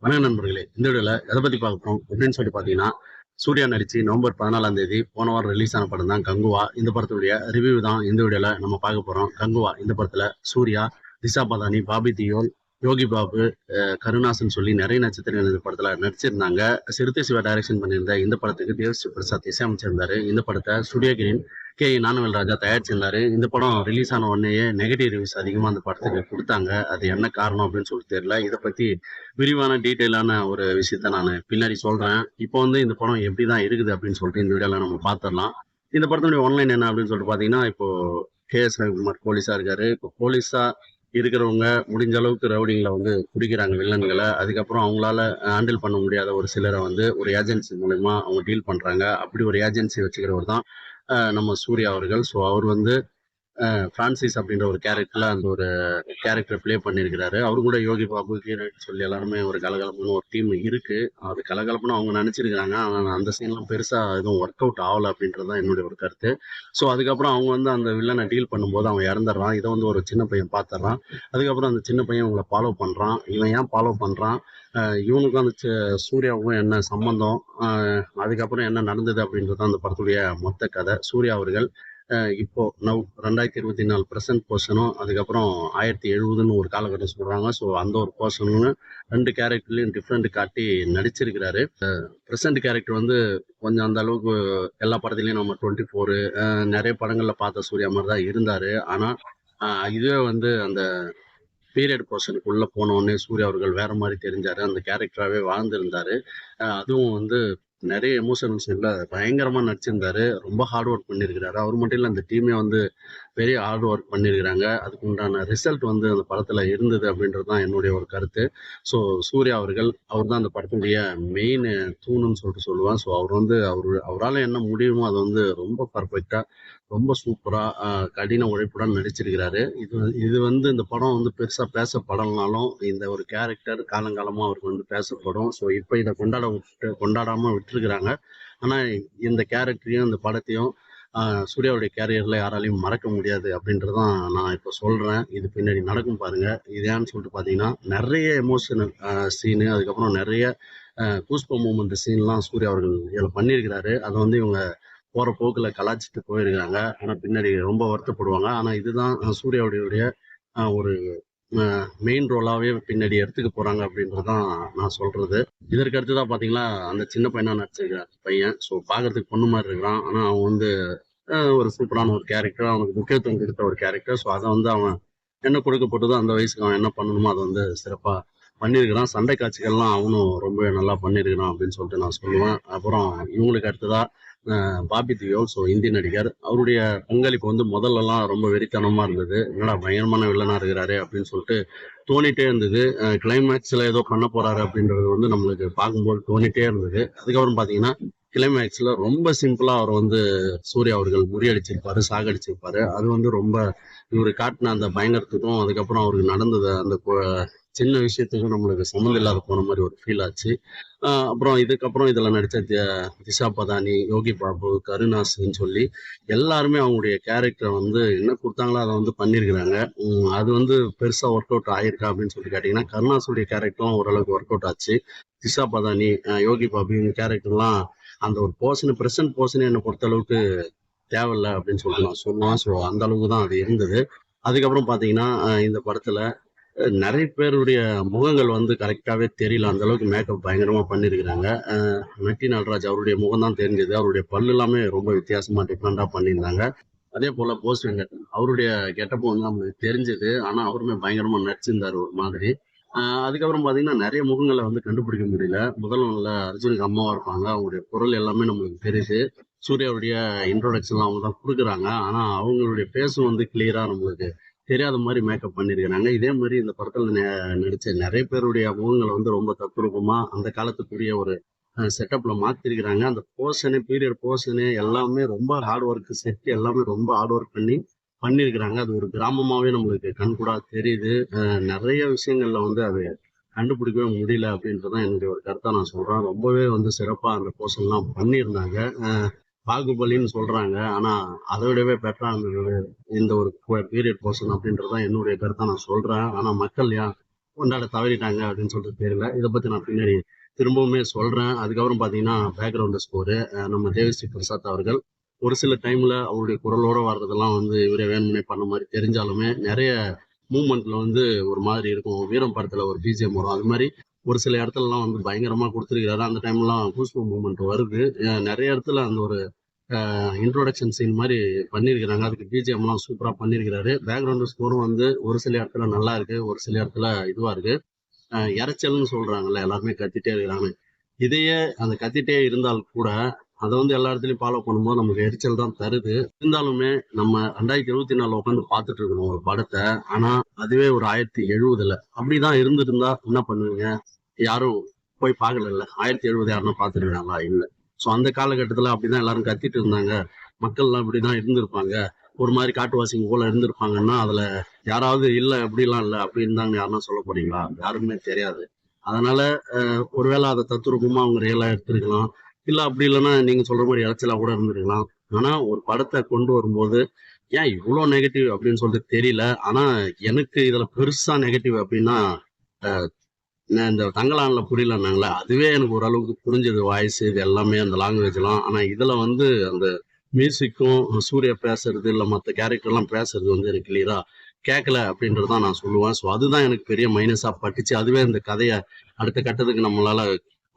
வணக்கம் நண்பர்களே. இந்த வீடியோல எத பத்தி பார்க்க போறோம் அப்படின்னு சொல்லி பார்த்தீங்கன்னா, சூர்யா நடிச்சு நவம்பர் 14ஆம் தேதி போன வாரம் ரிலீஸ் ஆன படம் தான் கங்குவா. இந்த படத்துடைய ரிவ்யூ தான் இந்த வீடியோல நம்ம பார்க்க போறோம். கங்குவா இந்த படத்துல சூர்யா, திஷா பதானி, பாபி தியோல், யோகி பாபு, கருணாஸ்ன்னு சொல்லி நெறைய நட்சத்திரங்கள் இந்த படத்துல நடிச்சிருந்தாங்க. சிறுத்தை சிவா டைரக்ஷன் பண்ணியிருந்த இந்த படத்துக்கு தேவஸ்ரீ பிரசாத் இசையமைச்சிருந்தாரு. இந்த படத்த ஸ்டுடியோ கிரீன் ஞானவேல் ராஜா தயாரிச்சிருந்தாரு. இந்த படம் ரிலீஸ் ஆன உடனேயே நெகட்டிவ் ரிவ்யூஸ் அதிகமா அந்த படத்துக்கு குடுத்தாங்க. அது என்ன காரணம் அப்படின்னு சொல்லி தெரியல. இத பத்தி விரிவான டீட்டெயிலான ஒரு விஷயத்த நானு பின்னாடி சொல்றேன். இப்போ வந்து இந்த படம் எப்படிதான் இருக்குது அப்படின்னு சொல்லிட்டு இந்த வீடியோல நம்ம பார்த்துடலாம். இந்த படத்தினுடைய ஒன்லைன் என்ன அப்படின்னு சொல்லிட்டு பார்த்தீங்கன்னா, இப்போ கே.எஸ். ரவிக்குமார் போலீஸா இருக்காரு. இப்போ போலீஸா இருக்கிறவங்க முடிஞ்ச அளவுக்கு ரவுடிங்கள வந்து புடிக்கிறாங்க வில்லன்கள. அதுக்கப்புறம் அவங்களால ஹேண்டில் பண்ண முடியாத ஒரு சிலர வந்து ஒரு ஏஜென்சி மூலியமா அவங்க டீல் பண்றாங்க. அப்படி ஒரு ஏஜென்சி வச்சுக்கிறவர் தான் நம்ம சூர்யா அவர்கள். ஸோ அவர் வந்து பிரான்சிஸ் அப்படின்ற ஒரு கேரக்டர்ல அந்த ஒரு கேரக்டர் ப்ளே பண்ணியிருக்கிறாரு. அவரு கூட யோகி பாபு, ஹீரோயின் சொல்லி எல்லாருமே ஒரு கலகலப்புன்னு ஒரு டீம் இருக்கு. அது கலகலப்புன்னு அவங்க நெனச்சிருக்காங்க. ஆனா அந்த சீன்லாம் பெருசா எதுவும் ஒர்க் அவுட் ஆவல அப்படின்றது தான் என்னுடைய ஒரு கருத்து. ஸோ அதுக்கப்புறம் அவங்க வந்து அந்த வில்லன டீல் பண்ணும்போது அவன் இறந்துடுறான். இத வந்து ஒரு சின்ன பையன் பாத்துடுறான். அதுக்கப்புறம் அந்த சின்ன பையன் இவங்கள ஃபாலோ பண்றான். இவன் ஏன் ஃபாலோ பண்றான்? இவனுக்கும் அந்த சூர்யாவுக்கும் என்ன சம்பந்தம்? அதுக்கப்புறம் என்ன நடந்தது அப்படின்றது தான் அந்த படத்துடைய மொத்த கதை. சூர்யா அவர்கள் இப்போ 2024 பிரசன்ட் போர்ஷனும், அதுக்கப்புறம் 1070ன்னு ஒரு காலகட்டம் சொல்றாங்க. ஸோ அந்த ஒரு போர்ஷனும் 2 கேரக்டர்லயும் டிஃபரெண்ட் காட்டி நடிச்சிருக்கிறாரு. பிரசன்ட் கேரக்டர் வந்து கொஞ்சம் அந்த அளவுக்கு எல்லா படத்துலயும் நம்ம 24 நெறைய படங்கள்ல பார்த்த சூர்யா மாரி தான் இருந்தாரு. ஆனா, இதுவே வந்து அந்த பீரியட் போர்ஷனுக்குள்ள போனோனே சூர்யா அவர்கள் வேற மாரி தெரிஞ்சாரு. அந்த கேரக்டராவே வாழ்ந்திருந்தாரு. அதுவும் வந்து நெறைய எமோஷனல் சீன்ல பயங்கரமா நடிச்சிருந்தாரு. ரொம்ப ஹார்ட் ஒர்க் பண்ணியிருக்கிறாரு. அவரு மட்டும் இல்ல அந்த டீமே வந்து பெரிய ஹார்ட் ஒர்க் பண்ணியிருக்கிறாங்க. அதுக்கு உண்டான ரிசல்ட் வந்து அந்த படத்துல இருந்தது அப்படின்றது தான் என்னுடைய ஒரு கருத்து. ஸோ சூர்யா அவர்கள், அவர் தான் அந்த படத்தினுடைய மெயின் தூணுன்னு சொல்லிட்டு சொல்லுவேன். ஸோ அவர் வந்து அவரால என்ன முடியுமோ அத வந்து ரொம்ப பெர்ஃபெக்ட்டா, ரொம்ப சூப்பரா, கடின உழைப்புடன் நடிச்சிருக்கிறாரு. இது இது வந்து இந்த படம் வந்து பெருசா பேசப்படலனாலும், இந்த ஒரு கேரக்டர் காலங்காலமா அவருக்கு வந்து பேசப்படும். ஸோ இப்ப இத கொண்டாடாம விட்டுருக்கிறாங்க. ஆனா இந்த கேரக்டரையும், இந்த படத்தையும் ஆ சூர்யாவுடைய கேரியர்ல யாராலயும் மறக்க முடியாது அப்படின்றது தான் நான் இப்ப சொல்றேன். இது பின்னாடி நடக்கும் பாருங்க. இது ஏன்னு சொல்லிட்டு பார்த்தீங்கன்னா, நெறைய எமோஷனல் சீனு அதுக்கப்புறம் நெறைய கூஸ்பம்ப் மூமெண்ட் சீன்லாம் சூர்யா அவர்கள் இதுல பண்ணியிருக்கிறாரு. அத வந்து இவங்க போற போக்குல கலாய்ச்சுட்டு போயிருக்காங்க. ஆனா பின்னாடி ரொம்ப வருத்தப்படுவாங்க. ஆனா இதுதான் சூர்யாவுடைய ஒரு அ மெயின் ரோலாவே பின்னாடி எடுத்துக்க போறாங்க அப்படின்றது தான் நான் சொல்றது. இதற்கு அடுத்ததா பார்த்தீங்கன்னா, அந்த சின்ன பையனா நடிச்சிருக்கிற பையன். ஸோ பார்க்கறதுக்கு பொண்ணு மாரி இருக்கிறான். ஆனா அவன் வந்து ஒரு சூப்பரான ஒரு கேரக்டர். அவனுக்கு முக்கியத்துவம் குடுத்த ஒரு கேரக்டர். ஸோ அத வந்து அவன் என்ன கொடுக்கப்பட்டதோ அந்த வயசுக்கு அவன் என்ன பண்ணணுமோ அத வந்து சிறப்பா பண்ணியிருக்கிறான். சண்டை காட்சிகள்லாம் அவனும் ரொம்பவே நல்லா பண்ணியிருக்கிறான் அப்படின்னு சொல்லிட்டு நான் சொல்லுவேன். அப்புறம் இவங்களுக்கு அடுத்ததா பாபி தியோல். ஸோ இந்தி நடிகர். அவருடைய பங்களிப்பு வந்து முதல்லலாம் ரொம்ப வெறித்தனமா இருந்தது. என்னடா பயங்கரமான வில்லனா இருக்கிறாரே அப்படின்னு சொல்லிட்டு தோணிட்டே இருந்தது. கிளைமேக்ஸ்ல ஏதோ பண்ண போறாரு அப்படின்றது வந்து நம்மளுக்கு பார்க்கும்போது தோணிட்டே இருந்தது. அதுக்கப்புறம் பார்த்தீங்கன்னா, கிளைமேக்ஸ்ல ரொம்ப சிம்பிளா அவர் வந்து சூர்யா அவர்கள் முறியடிச்சிருப்பாரு, சாகடிச்சிருப்பாரு. அது வந்து ரொம்ப இவரு காட்டுன அந்த பயங்கரத்துக்கும், அதுக்கப்புறம் அவருக்கு நடந்தது அந்த சின்ன விஷயத்துக்கும் நம்மளுக்கு சம்மந்தம் இல்லாத போன மாரி ஒரு ஃபீல் ஆச்சு. அப்புறம் இதுக்கப்புறம் இதுல நடிச்ச திஷா பதானி, யோகி பாபு, கருணாஸ்ன்னு சொல்லி எல்லாருமே அவங்களுடைய கேரக்டர வந்து என்ன குடுத்தாங்களோ அத வந்து பண்ணியிருக்கிறாங்க. அது வந்து பெருசா ஒர்க் அவுட் ஆயிருக்கா அப்படின்னு சொல்லி கேட்டீங்கன்னா, கருணாஸுடைய கேரக்டரும் ஓரளவுக்கு ஒர்க் அவுட் ஆச்சு. திஷா பதானி, யோகி பாபு இவங்க கேரக்டர்லாம் அந்த ஒரு பிரசன்ட் பெர்சனே என்ன பொறுத்த அளவுக்கு தேவையில்ல அப்படின்னு சொல்லிட்டு நான் சொல்லுவேன். ஸோ அந்த அளவுக்கு தான் அது இருந்தது. அதுக்கப்புறம் பார்த்தீங்கன்னா, இந்த படத்துல நெறைய பேருடைய முகங்கள் வந்து கரெக்ட்டாவே தெரியல. அந்த அளவுக்கு மேக்கப் பயங்கரமா பண்ணியிருக்கிறாங்க. நட்டி நடராஜ் அவருடைய முகம் தான் தெரிஞ்சது. அவருடைய பல்லு எல்லாமே ரொம்ப வித்தியாசமா டிஃபரெண்ட்டா பண்ணியிருந்தாங்க. அதேபோல போஸ் வெங்கட் அவருடைய கெட்டப் வந்து நம்மளுக்கு தெரிஞ்சது. ஆனா அவருமே பயங்கரமா நடிச்சிருந்தாரு ஒரு மாதிரி. அ அதுக்கப்புறம் பார்த்தீங்கன்னா, நெறைய முகங்கள வந்து கண்டுபிடிக்க முடியல. முதல் ஒண்ணுல அர்ஜுனுக்கு அம்மாவா இருப்பாங்க. அவங்களுடைய குரல் எல்லாமே நம்மளுக்கு தெரியுது. சூர்யாவுடைய இன்ட்ரோடக்ஷன்லாம் அவங்க தான் குடுக்குறாங்க. ஆனா அவங்களுடைய ஃபேஸும் வந்து கிளியரா நம்மளுக்கு தெரியாத மாரி மேக்கப் பண்ணியிருக்கிறாங்க. இதே மாரி இந்த படத்துல நடிச்ச நெறைய பேருடைய முகங்கள வந்து ரொம்ப தத்ரூபமா அந்த காலத்துக்குரிய ஒரு செட்டப்ல மாத்திருக்கிறாங்க. அந்த பீரியட் போர்ஷனு எல்லாமே ரொம்ப ஹார்ட் ஒர்க் செட் எல்லாமே ரொம்ப ஹார்ட் ஒர்க் பண்ணியிருக்கிறாங்க. அது ஒரு கிராமமாவே நம்மளுக்கு கண்கூடா தெரியுது. நெறைய விஷயங்கள்ல வந்து அது கண்டுபிடிக்கவே முடியல அப்படின்றது தான் என்னுடைய ஒரு கருத்தா நான் சொல்றேன். ரொம்பவே வந்து சிறப்பா அந்த போர்ஷன்லாம் பண்ணியிருந்தாங்க. பாகுபலின்னு சொல்றாங்க. ஆனா அத விடவே பெட்டரா இருந்தது இந்த ஒரு பீரியட் போர்ஷன் அப்படின்றது தான் என்னுடைய கருத்தா நான் சொல்றேன். ஆனா மக்கள் கொண்டாட தவறிட்டாங்க அப்படின்னு சொல்லிட்டு தெரியல. இதை பத்தி நான் பின்னாடி திரும்பவுமே சொல்றேன். அதுக்கப்புறம் பாத்தீங்கன்னா பேக்ரவுண்ட் ஸ்கோரு நம்ம தேவிஸ்ரீ பிரசாத் அவர்கள் ஒரு சில டைம்ல அவருடைய குரலோட வர்றதெல்லாம் வந்து இவரே வேணும்னே பண்ண மாதிரி தெரிஞ்சாலுமே நிறைய மூமெண்ட்ல வந்து ஒரு மாதிரி இருக்கும். வீரம் படத்துல ஒரு பிஜிஎம் வரும். அது மாதிரி ஒரு சில இடத்துலலாம் வந்து பயங்கரமா கொடுத்துருக்காரு. அந்த டைம்லாம் கூஸ்பம் மூமெண்ட் வருது. நிறைய இடத்துல அந்த ஒரு இன்ட்ரோடக்ஷன் சீன் மாதிரி பண்ணியிருக்கிறாங்க. அதுக்கு பிஜிஎம்லாம் சூப்பரா பண்ணியிருக்கிறாரு. பேக்ரவுண்ட் ஸ்கோரும் வந்து ஒரு சில இடத்துல நல்லா இருக்கு, ஒரு சில இடத்துல இதுவா இருக்கு. இரைச்சல்னு சொல்றாங்கல்ல, எல்லாருமே கத்திட்டே இருக்கிறாங்க. இதையே அந்த கத்திட்டே இருந்தால் கூட அதை வந்து எல்லா இடத்துலயும் ஃபாலோ பண்ணும்போது நமக்கு எரிச்சல் தான் தருது. இருந்தாலுமே நம்ம 2024 உட்காந்து பார்த்துட்டு இருக்கணும் ஒரு படத்தை. ஆனா அதுவே ஒரு 1070 அப்படிதான் இருந்திருந்தா என்ன பண்ணுவீங்க? யாரும் போய் பார்க்கல. 1070 யாருன்னா பார்த்துருக்காங்களா? இல்ல. ஸோ அந்த காலகட்டத்துல அப்படிதான் எல்லாரும் கத்திட்டு இருந்தாங்க. மக்கள்லாம் இப்படிதான் இருந்திருப்பாங்க. ஒரு மாதிரி காட்டுவாசிங்க போல இருந்திருப்பாங்கன்னா அதுல யாராவது இல்ல அப்படிலாம் இல்ல அப்படி இருந்தாங்க யாருன்னா சொல்ல போறீங்களா? யாருமே தெரியாது. அதனால ஒருவேளை அதை தத்துரூபமா அவங்க ரியலா எடுத்திருக்கலாம். இல்ல அப்படி இல்லைன்னா நீங்க சொல்ற மாதிரி இறைச்சலா கூட இருந்திருக்கலாம். ஆனா ஒரு படத்தை கொண்டு வரும்போது ஏன் இவ்வளோ நெகட்டிவ் அப்படின்னு சொல்லிட்டு தெரியல. ஆனா எனக்கு இதுல பெருசா நெகட்டிவ் அப்படின்னா இந்த தங்கலான்ல புரியலன்னாங்களே அதுவே எனக்கு ஓரளவுக்கு புரிஞ்சது. வாய்ஸ் இது எல்லாமே அந்த லாங்குவேஜ் எல்லாம். ஆனா இதுல வந்து அந்த மியூசிக்கும் சூர்யா பேசுறது இல்ல மற்ற கேரக்டர் எல்லாம் பேசுறது வந்து எனக்கு கிளியரா கேட்கல அப்படின்றதான் நான் சொல்லுவேன். ஸோ அதுதான் எனக்கு பெரிய மைனஸா பட்டுச்சு. அதுவே இந்த கதையை அடுத்த கட்டத்துக்கு நம்மளால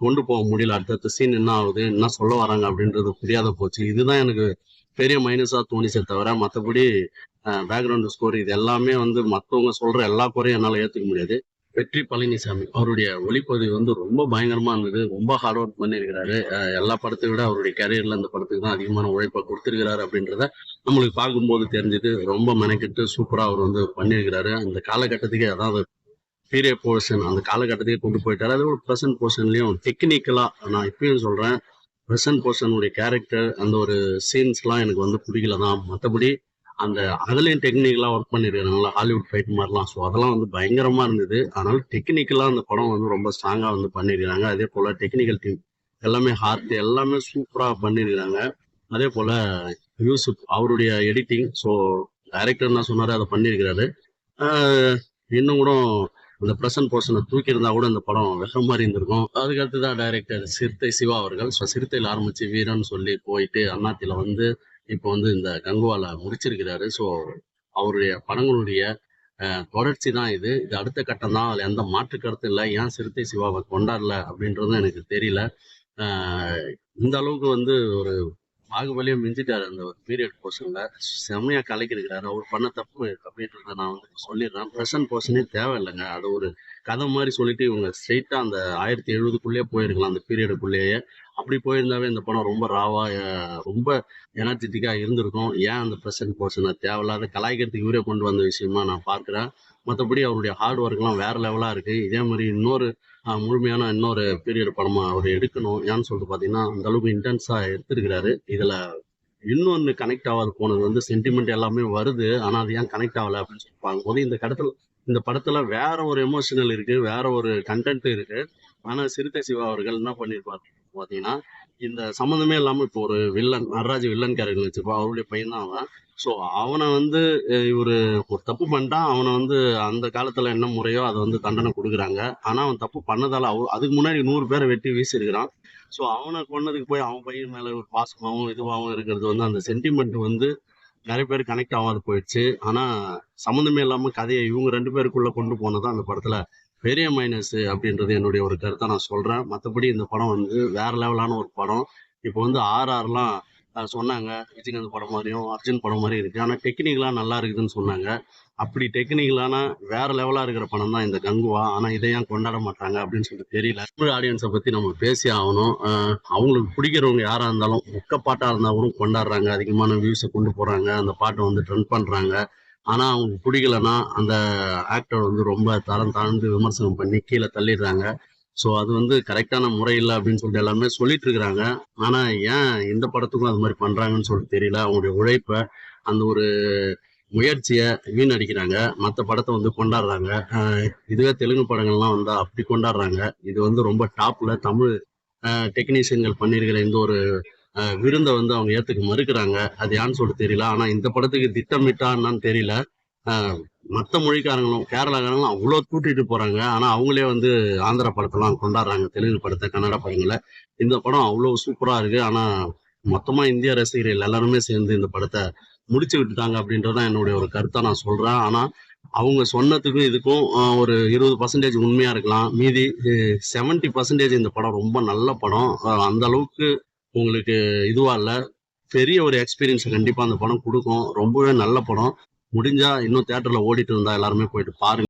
கொண்டு போக முடியல. அடுத்தடுத்த சீன் என்ன ஆகுது, என்ன சொல்ல வராங்க அப்படின்றது புரியாத போச்சு. இதுதான் எனக்கு பெரிய மைனஸா தோணிச்சே தவிர மற்றபடி பேக்ரவுண்ட் ஸ்கோர் இது எல்லாமே வந்து மற்றவங்க சொல்ற எல்லா குறையும் என்னால ஏத்துக்க முடியாது. வெற்றி பழனிசாமி அவருடைய ஒளிப்பதிவு வந்து ரொம்ப பயங்கரமா இருந்தது. ரொம்ப ஹார்ட் ஒர்க் பண்ணியிருக்கிறாரு. எல்லா படத்தை விட அவருடைய கேரியர்ல இந்த படத்துக்கு தான் அதிகமான உழைப்பை கொடுத்திருக்கிறாரு அப்படின்றத நம்மளுக்கு பார்க்கும்போது தெரிஞ்சது. ரொம்ப மெனக்கிட்டு சூப்பரா அவர் வந்து பண்ணியிருக்கிறாரு. அந்த காலகட்டத்துக்கே அதாவது பீரியட் போர்ஷன் அந்த காலகட்டத்தையே கொண்டு போயிட்டாரு. அதே ஒரு ப்ரெசன்ட் போர்ஷன்லயும் டெக்னிக்கலா நான் இப்பயும் சொல்றேன், ப்ரெசன்ட் போர்ஷனுடைய கேரக்டர் அந்த ஒரு சீன்ஸ்லாம் எனக்கு வந்து பிடிக்கல தான். மற்றபடி அந்த அதுலயும் டெக்னிக்கலா ஒர்க் பண்ணிருக்காங்கல்ல ஹாலிவுட் ஃபைட் மாதிரிலாம். ஸோ அதெல்லாம் வந்து பயங்கரமா இருந்தது. அதனால டெக்னிக்கலா அந்த படம் வந்து ரொம்ப ஸ்ட்ராங்கா வந்து பண்ணிருக்காங்க. அதே போல டெக்னிக்கல் டீம் எல்லாமே ஹார்ட் எல்லாமே சூப்பரா பண்ணிருக்காங்க. அதே போல யூசுப் அவருடைய எடிட்டிங் ஸோ டைரக்டர் என்ன சொன்னாரு அதை பண்ணியிருக்கிறாரு. இன்னும் கூட அந்த ப்ரெசன்ட் போர்ஷனை தூக்கி இருந்தா கூட இந்த படம் வேற மாதிரி இருந்திருக்கும். அதுக்கு அடுத்துதான் டைரக்டர் சிறுத்தை சிவா அவர்கள். ஸோ சிறுத்தையில் ஆரம்பிச்சு வீரன் சொல்லி போயிட்டு அண்ணாத்தில வந்து இப்போ வந்து இந்த கங்குவால முடிச்சிருக்கிறாரு. ஸோ அவருடைய படங்களுடைய தொடர்ச்சி தான் இது. இது அடுத்த கட்டம் தான். அதுல எந்த மாற்று கருத்து இல்லை. ஏன் சிறுத்தை சிவாவை கொண்டாடல அப்படின்றதும் எனக்கு தெரியல. இந்த அளவுக்கு வந்து ஒரு பாகுபலியும் மிஞ்சிட்டாரு அந்த ஒரு பீரியட் போர்ஷன்ல. செம்மையா கலக்கிருக்கிறாரு. அவர் பண்ண தப்பு அப்படின்றத நான் வந்து சொல்லிடுறேன். ப்ரெசன்ட் போர்ஷனே தேவையில்லைங்க. அது ஒரு கதை மாதிரி சொல்லிட்டு இவங்க ஸ்ட்ரெயிட்டா அந்த 1070க்குள்ளேயே போயிருக்கலாம் அந்த பீரியடுக்குள்ளேயே. அப்படி போயிருந்தாவே இந்த படம் ரொம்ப ராவா ரொம்ப எனர்ஜெட்டிக்கா இருந்திருக்கும். ஏன் அந்த ப்ரெசன்ட் போர்ஷனை தேவையில்லாத கலாய்க்கிறதுக்கு இவரே கொண்டு வந்த விஷயமா நான் பார்க்குறேன். மற்றபடி அவருடைய ஹார்ட் ஒர்க்லாம் வேற லெவலா இருக்கு. இதே மாதிரி இன்னொரு முழுமையான இன்னொரு பீரியட் படமா அவர் எடுக்கணும். ஏன்னு சொல்லிட்டு பாத்தீங்கன்னா அந்த அளவுக்கு இன்டென்ஸா எடுத்திருக்கிறாரு. இதுல இன்னொன்னு கனெக்ட் ஆகாது போனது வந்து சென்டிமெண்ட் எல்லாமே வருது. ஆனா அது ஏன் கனெக்ட் ஆகல அப்படின்னு சொல்லி பார்க்கும்போது இந்த படத்துல வேற ஒரு எமோஷனல் இருக்கு, வேற ஒரு கண்டென்ட் இருக்கு. ஆனா சிறுத்தை சிவா அவர்கள் என்ன பண்ணிருப்பாரு பாத்தீங்கன்னா இந்த சம்மந்தமே இல்லாம இப்போ ஒரு வில்லன் நடராஜ் வில்லன் கேரக்டர் வச்சிருப்பா. அவருடைய பையன் தான் அவன். ஸோ அவனை வந்து இவரு ஒரு தப்பு பண்ணிட்டான். அவனை வந்து அந்த காலத்துல என்ன முறையோ அதை வந்து தண்டனை கொடுக்குறாங்க. ஆனா அவன் தப்பு பண்ணதால அதுக்கு முன்னாடி 100 பேரை வெட்டி வீசியிருக்கிறான். ஸோ அவனை கொன்னதுக்கு போய் அவன் பையன் மேல ஒரு பாசமாவும் இதுவாகவும் இருக்கிறது வந்து அந்த சென்டிமெண்ட் வந்து நிறைய பேர் கனெக்ட் ஆகாது போயிடுச்சு. ஆனா சம்மந்தமே இல்லாம கதையை இவங்க 2 பேருக்குள்ள கொண்டு போனதான் அந்த படத்துல பெரிய மைனஸ் அப்படின்றது என்னுடைய ஒரு கருத்தை நான் சொல்றேன். மற்றபடி இந்த படம் வந்து வேற லெவலான ஒரு படம். இப்போ வந்து RRலாம் சொன்னாங்க விஜயகாந்த் படம் மாதிரியும் அர்ஜுன் படம் மாதிரி இருக்கு. ஆனா டெக்னிக்கலா நல்லா இருக்குதுன்னு சொன்னாங்க. அப்படி டெக்னிக்கலான வேற லெவலா இருக்கிற படம் தான் இந்த கங்குவா. ஆனா இதை ஏன் கொண்டாட மாட்டாங்க அப்படின்னு சொல்லிட்டு தெரியல. தமிழ் ஆடியன்ஸை பத்தி நம்ம பேசி ஆகணும். அவங்களுக்கு பிடிக்கிறவங்க யாரா இருந்தாலும் மொக்க பாட்டா இருந்தாலும் கொண்டாடுறாங்க. அதிகமான வியூஸை கொண்டு போறாங்க. அந்த பாட்டை வந்து ட்ரெண்ட் பண்றாங்க. ஆனா அவங்களுக்கு பிடிக்கலன்னா அந்த ஆக்டர் வந்து ரொம்ப தரம் தாழ்ந்து விமர்சனம் பண்ணி கீழே தள்ளிடுறாங்க. ஸோ அது வந்து கரெக்டான முறை இல்லை அப்படின்னு சொல்லிட்டு எல்லாமே சொல்லிட்டு இருக்கிறாங்க. ஆனா ஏன் இந்த படத்துக்கும் அது மாதிரி பண்றாங்கன்னு சொல்லிட்டு தெரியல. அவங்களுடைய உழைப்பை அந்த ஒரு முயற்சியை வீணடிக்கிறாங்க. மற்ற படத்தை வந்து கொண்டாடுறாங்க. இதுவே தெலுங்கு படங்கள்லாம் வந்தா அப்படி கொண்டாடுறாங்க. இது வந்து ரொம்ப டாப்ல தமிழ் டெக்னீஷியன்கள் பண்ணியிருக்கிற இந்த ஒரு விருந்தை வந்து அவங்க ஏத்துக்க மறுக்கிறாங்க. அது ஏன்னு சொல்லிட்டு தெரியல. ஆனா இந்த படத்துக்கு திட்டமிட்டா என்னன்னு தெரியல. மற்ற மொழிக்காரங்களும் கேரளாக்காரங்களும் அவ்வளோ கூட்டிட்டு போறாங்க. ஆனா அவங்களே வந்து ஆந்திரா படத்தெல்லாம் கொண்டாடுறாங்க, தெலுங்கு படத்தை, கன்னட படங்களை. இந்த படம் அவ்வளோ சூப்பரா இருக்கு. ஆனா மொத்தமா இந்திய ரசிகர்கள் எல்லாருமே சேர்ந்து இந்த படத்தை முடிச்சு விட்டுட்டாங்க அப்படின்றதான் என்னுடைய ஒரு கருத்தா நான் சொல்றேன். ஆனா அவங்க சொன்னதுக்கும் இதுக்கும் ஒரு 20% உண்மையா இருக்கலாம். மீதி 70% இந்த படம் ரொம்ப நல்ல படம். அந்த அளவுக்கு உங்களுக்கு இதுவா இல்ல. பெரிய ஒரு எக்ஸ்பீரியன்ஸ் கண்டிப்பா அந்த படம் கொடுக்கும். ரொம்பவே நல்ல படம். முடிஞ்சா இன்னும் தியேட்டர்ல ஓடிட்டு இருந்தா எல்லாருமே போயிட்டு பாருங்க.